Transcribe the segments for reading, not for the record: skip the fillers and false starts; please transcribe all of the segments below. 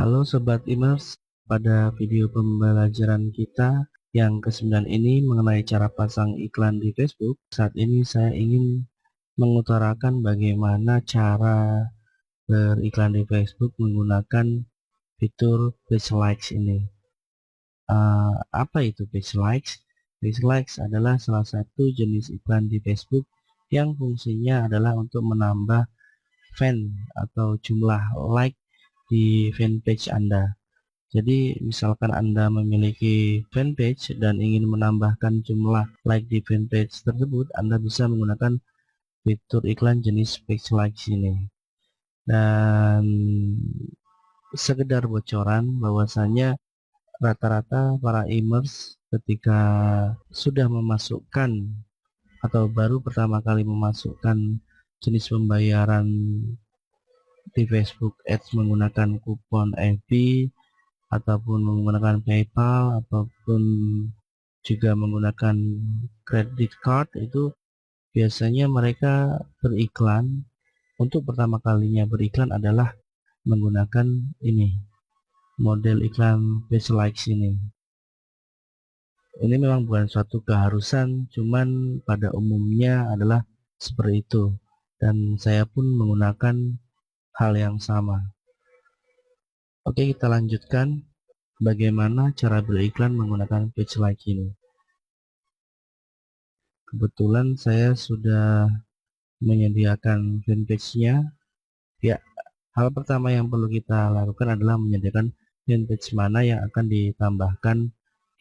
Halo Sobat Imers, pada video pembelajaran kita yang ke-9 ini mengenai cara pasang iklan di Facebook. Saat ini saya ingin mengutarakan bagaimana cara beriklan di Facebook menggunakan fitur page likes ini. Apa itu page likes? Page likes adalah salah satu jenis iklan di Facebook yang fungsinya adalah untuk menambah fan atau jumlah like di fanpage Anda. Jadi misalkan Anda memiliki fanpage dan ingin menambahkan jumlah like di fanpage tersebut, Anda bisa menggunakan fitur iklan jenis page likes ini. Dan sekedar bocoran bahwasanya rata-rata para imers ketika sudah memasukkan atau baru pertama kali memasukkan jenis pembayaran di Facebook Ads menggunakan kupon FB ataupun menggunakan PayPal ataupun juga menggunakan credit card, itu biasanya mereka beriklan. Untuk pertama kalinya beriklan adalah menggunakan ini, model iklan page likes ini. Ini memang bukan suatu keharusan, cuman pada umumnya adalah seperti itu, dan saya pun menggunakan hal yang sama. Oke, kita lanjutkan bagaimana cara beriklan menggunakan page like ini. Kebetulan saya sudah menyediakan fanpage-nya. Ya, hal pertama yang perlu kita lakukan adalah menyediakan fanpage mana yang akan ditambahkan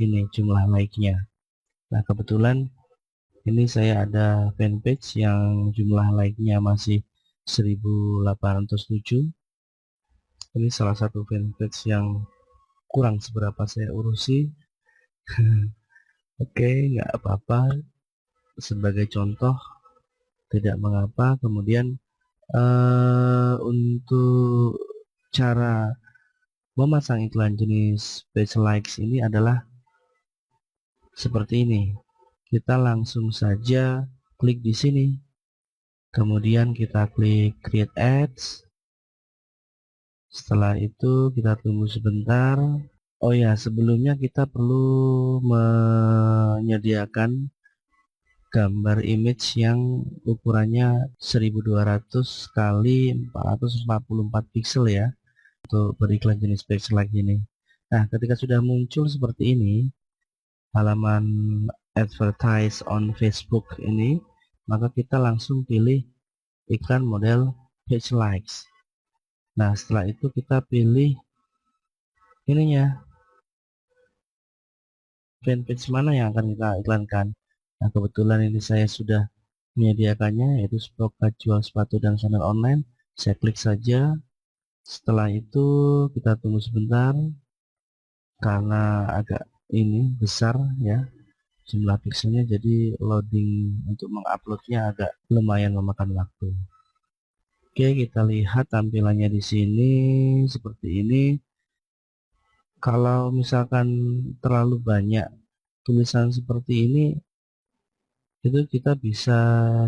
ini jumlah like-nya. Nah, kebetulan ini saya ada fanpage yang jumlah like-nya masih 1807. Ini salah satu fanpage yang kurang seberapa saya urusi. Oke, nggak apa-apa, sebagai contoh tidak mengapa. Kemudian untuk cara memasang iklan jenis page likes ini adalah seperti ini. Kita langsung saja klik di sini, kemudian kita klik create ads. Setelah itu kita tunggu sebentar. Oh ya, sebelumnya kita perlu menyediakan gambar image yang ukurannya 1200 kali 444 pixel ya, untuk beriklan jenis page like ini. Nah, ketika sudah muncul seperti ini halaman advertise on Facebook ini, maka kita langsung pilih iklan model page likes. Nah, setelah itu kita pilih ininya, fanpage mana yang akan kita iklankan. Nah, kebetulan ini saya sudah menyediakannya, yaitu Spokat jual sepatu dan sandal online. Saya klik saja. Setelah itu kita tunggu sebentar karena agak ini besar ya jumlah pixelnya, jadi loading untuk menguploadnya agak lumayan memakan waktu. Oke, kita lihat tampilannya di sini seperti ini. Kalau misalkan terlalu banyak tulisan seperti ini, itu kita bisa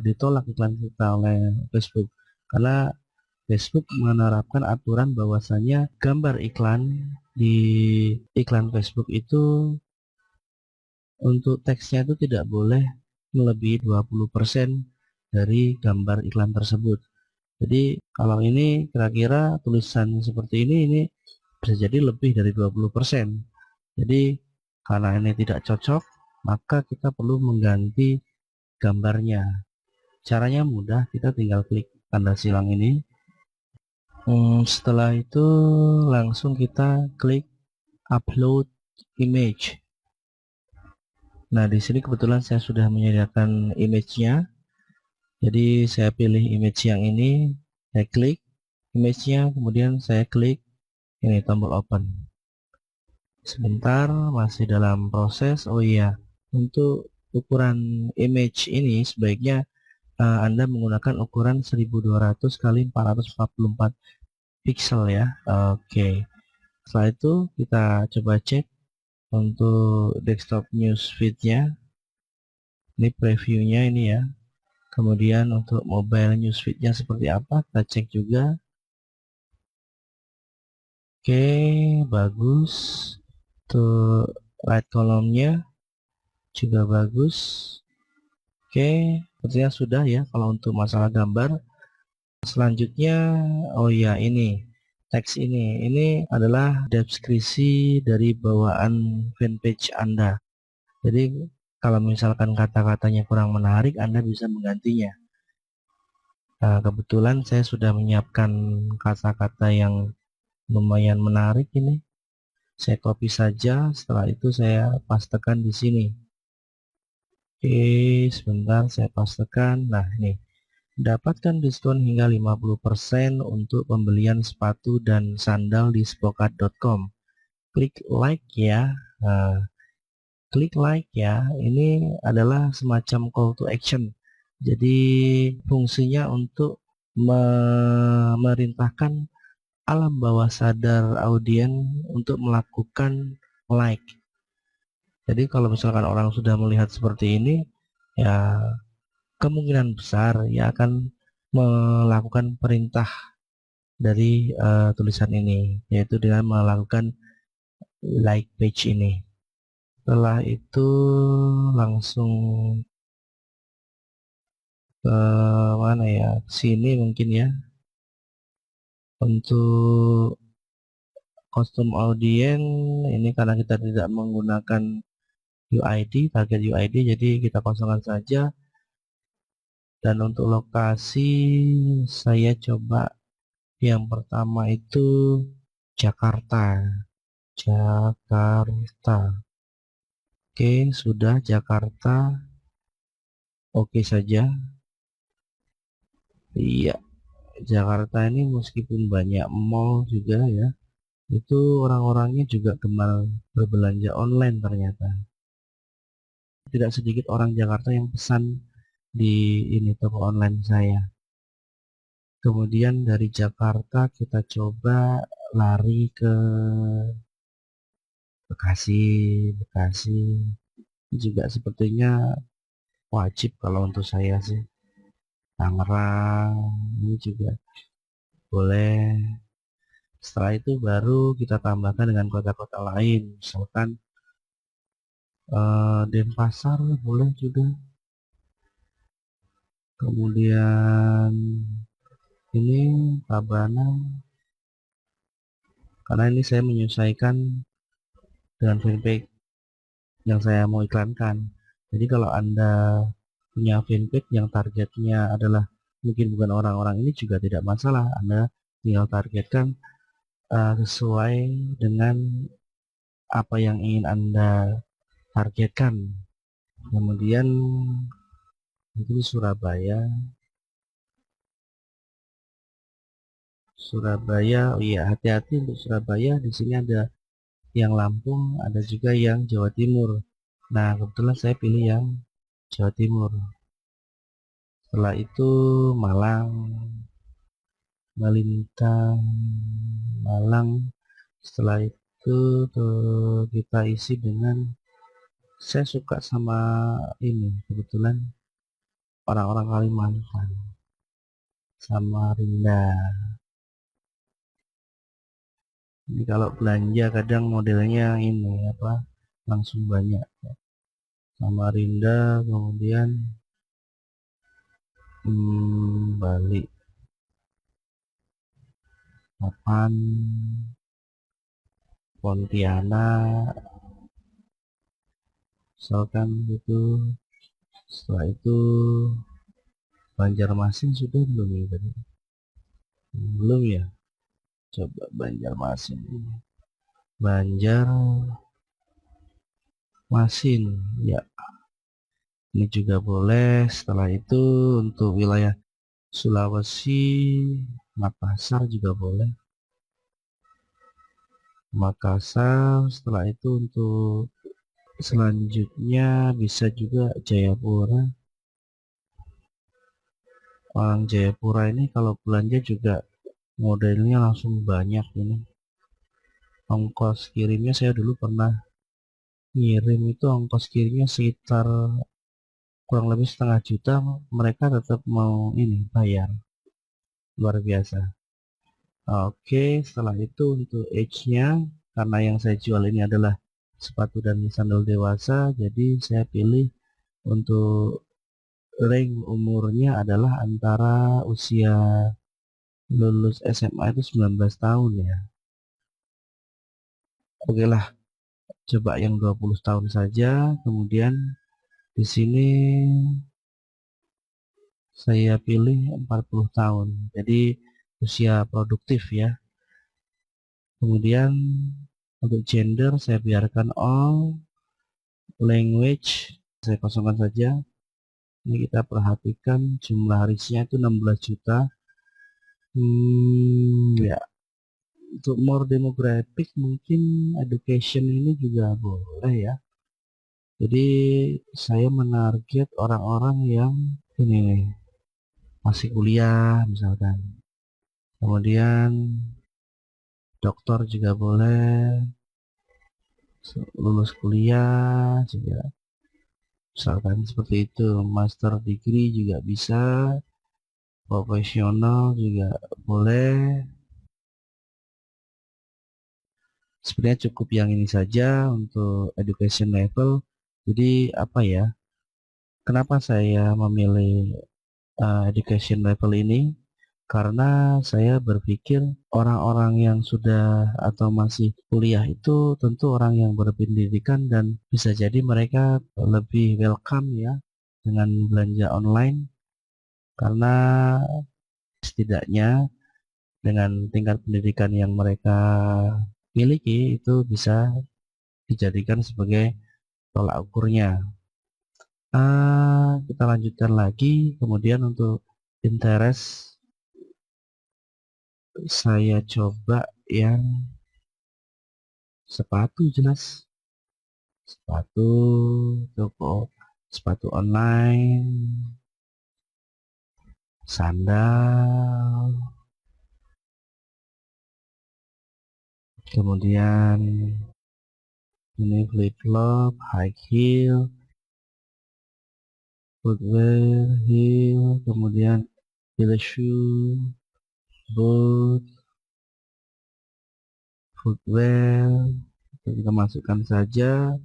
ditolak iklan kita oleh Facebook, karena Facebook menerapkan aturan bahwasanya gambar iklan di iklan Facebook itu untuk teksnya itu tidak boleh melebihi 20% dari gambar iklan tersebut. Jadi kalau ini kira-kira tulisan seperti ini bisa jadi lebih dari 20%. Jadi karena ini tidak cocok, maka kita perlu mengganti gambarnya. Caranya mudah, kita tinggal klik tanda silang ini. Setelah itu langsung kita klik upload image. Nah, di sini kebetulan saya sudah menyediakan image-nya. Jadi saya pilih image yang ini, saya klik image-nya, kemudian saya klik ini tombol open. Sebentar, masih dalam proses. Oh iya, untuk ukuran image ini sebaiknya Anda menggunakan ukuran 1200 kali 444 pixel ya. Oke. Setelah itu kita coba cek untuk desktop newsfeed-nya. Ini previewnya ini ya. Kemudian untuk mobile newsfeed-nya seperti apa, kita cek juga. Oke, bagus. Tuh, right kolomnya juga bagus. Oke, sepertinya sudah ya kalau untuk masalah gambar. Selanjutnya, oh ya, ini teks ini adalah deskripsi dari bawaan fanpage Anda. Jadi kalau misalkan kata-katanya kurang menarik, Anda bisa menggantinya. Nah, kebetulan saya sudah menyiapkan kata-kata yang lumayan menarik ini. Saya copy saja, setelah itu saya pastekan di sini. Oke, sebentar saya pastekan. Nah, ini dapatkan diskon hingga 50% untuk pembelian sepatu dan sandal di spokat.com. Klik like ya. Nah, klik like ya. Ini adalah semacam call to action. Jadi fungsinya untuk memerintahkan alam bawah sadar audien untuk melakukan like. Jadi kalau misalkan orang sudah melihat seperti ini, ya kemungkinan besar ia akan melakukan perintah dari tulisan ini, yaitu dengan melakukan like page ini. Setelah itu langsung ke mana ya? Sini mungkin ya. Untuk custom audience ini karena kita tidak menggunakan UID, target UID, jadi kita kosongkan saja. Dan untuk lokasi saya coba yang pertama itu Jakarta. Jakarta. Oke, sudah Jakarta. Oke saja. Iya, Jakarta ini meskipun banyak mall juga ya, itu orang-orangnya juga gemar berbelanja online ternyata. Tidak sedikit orang Jakarta yang pesan di ini toko online saya. Kemudian dari Jakarta kita coba lari ke Bekasi. Bekasi juga sepertinya wajib kalau untuk saya sih. Tangerang ini juga boleh. Setelah itu baru kita tambahkan dengan kota-kota lain, misalkan Denpasar boleh juga. Kemudian ini Tabanan, karena ini saya menyesuaikan dengan fanpage yang saya mau iklankan. Jadi kalau Anda punya fanpage yang targetnya adalah mungkin bukan orang-orang ini juga tidak masalah. Anda tinggal targetkan sesuai dengan apa yang ingin Anda targetkan. Kemudian itu Surabaya. Surabaya, oh iya, hati-hati untuk Surabaya. Di sini ada yang Lampung, ada juga yang Jawa Timur. Nah, kebetulan saya pilih yang Jawa Timur. Setelah itu Malang, Malintang, Malang. Setelah itu kita isi dengan, saya suka sama ini kebetulan orang-orang Kalimantan, Samarinda. Ini kalau belanja kadang modelnya ini apa, langsung banyak. Samarinda, kemudian Bali, Papan, Pontianak, misalkan gitu. Setelah itu Banjarmasin sudah belum ya tadi? Belum ya. Coba Banjarmasin ini. Banjarmasin ya, ini juga boleh. Setelah itu untuk wilayah Sulawesi, Makassar juga boleh. Makassar. Setelah itu untuk selanjutnya bisa juga Jayapura. Orang Jayapura ini kalau belanja juga modelnya langsung banyak ini. Ongkos kirimnya saya dulu pernah ngirim itu ongkos kirimnya sekitar kurang lebih setengah juta, mereka tetap mau ini bayar. Luar biasa. Oke, setelah itu untuk age-nya, karena yang saya jual ini adalah sepatu dan sandal dewasa, jadi saya pilih untuk range umurnya adalah antara usia lulus SMA itu 19 tahun ya. Oke lah, coba yang 20 tahun saja. Kemudian di sini saya pilih 40 tahun. Jadi usia produktif ya. Kemudian untuk gender saya biarkan all, language saya kosongkan saja. Ini kita perhatikan jumlah harisnya itu 16 juta. Ya, untuk more demographic mungkin education ini juga boleh ya. Jadi saya menarget orang-orang yang ini nih, masih kuliah misalkan. Kemudian dokter juga boleh, lulus kuliah juga. Misalkan seperti itu, master degree juga bisa, profesional juga boleh. Sebenarnya cukup yang ini saja untuk education level. Jadi apa ya, kenapa saya memilih education level ini? Karena saya berpikir orang-orang yang sudah atau masih kuliah itu tentu orang yang berpendidikan dan bisa jadi mereka lebih welcome ya dengan belanja online, karena setidaknya dengan tingkat pendidikan yang mereka miliki itu bisa dijadikan sebagai tolak ukurnya. Kita lanjutkan lagi. Kemudian untuk interest saya coba yang sepatu, jelas sepatu, toko sepatu online, sandal, kemudian ini flip flop, high heel, footwear, heel, kemudian heel shoe, boot, footwear, kita masukkan saja.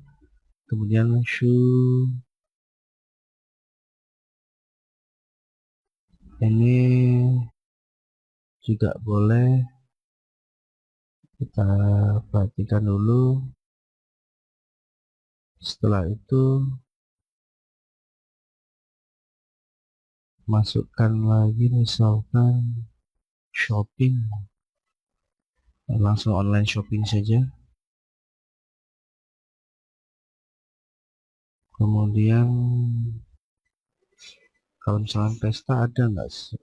Kemudian shoe, ini juga boleh, kita perhatikan dulu. Setelah itu masukkan lagi, misalkan shopping, langsung online shopping saja. Kemudian kalau misalkan pesta ada nggak sih?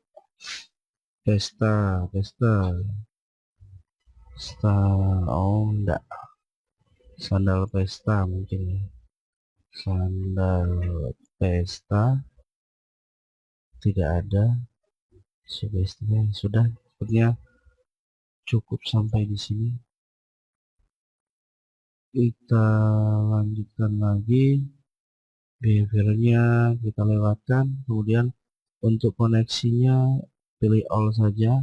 Pesta, oh enggak, sandal pesta mungkin ya. Sandal pesta tidak ada. Sudah, sepertinya cukup sampai di sini. Kita lanjutkan lagi, behaviornya kita lewatkan. Kemudian untuk koneksinya pilih all saja.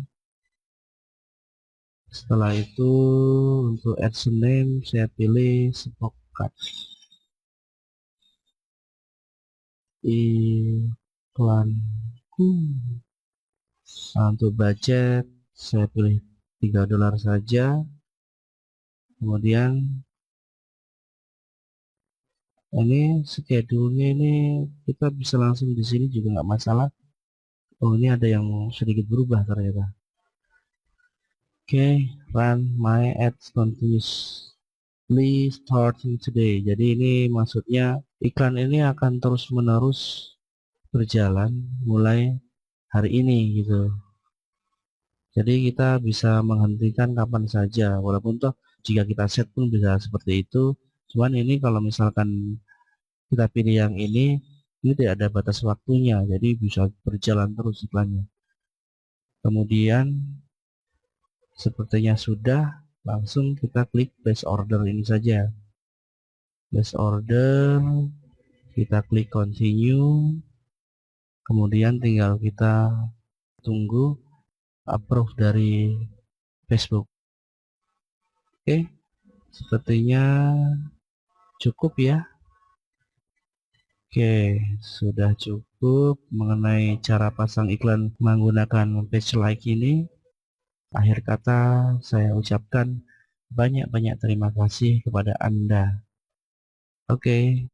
Setelah itu untuk adsense name saya pilih Spokat. Iklanku, nah, untuk budget saya pilih $3 saja. Kemudian ini schedule-nya ini kita bisa langsung di sini juga nggak masalah. Oh, ini ada yang sedikit berubah ternyata. Oke, run my ads continuously starting today. Jadi ini maksudnya iklan ini akan terus menerus berjalan mulai hari ini gitu. Jadi kita bisa menghentikan kapan saja, walaupun toh jika kita set pun bisa seperti itu. Cuman ini kalau misalkan kita pilih yang ini tidak ada batas waktunya, jadi bisa berjalan terus iklannya. Kemudian sepertinya sudah, langsung kita klik place order ini saja. Place order, kita klik continue, kemudian tinggal kita tunggu approve dari Facebook. Oke, sepertinya cukup ya. Oke, sudah cukup mengenai cara pasang iklan menggunakan page like ini. Akhir kata, saya ucapkan banyak-banyak terima kasih kepada Anda. Oke.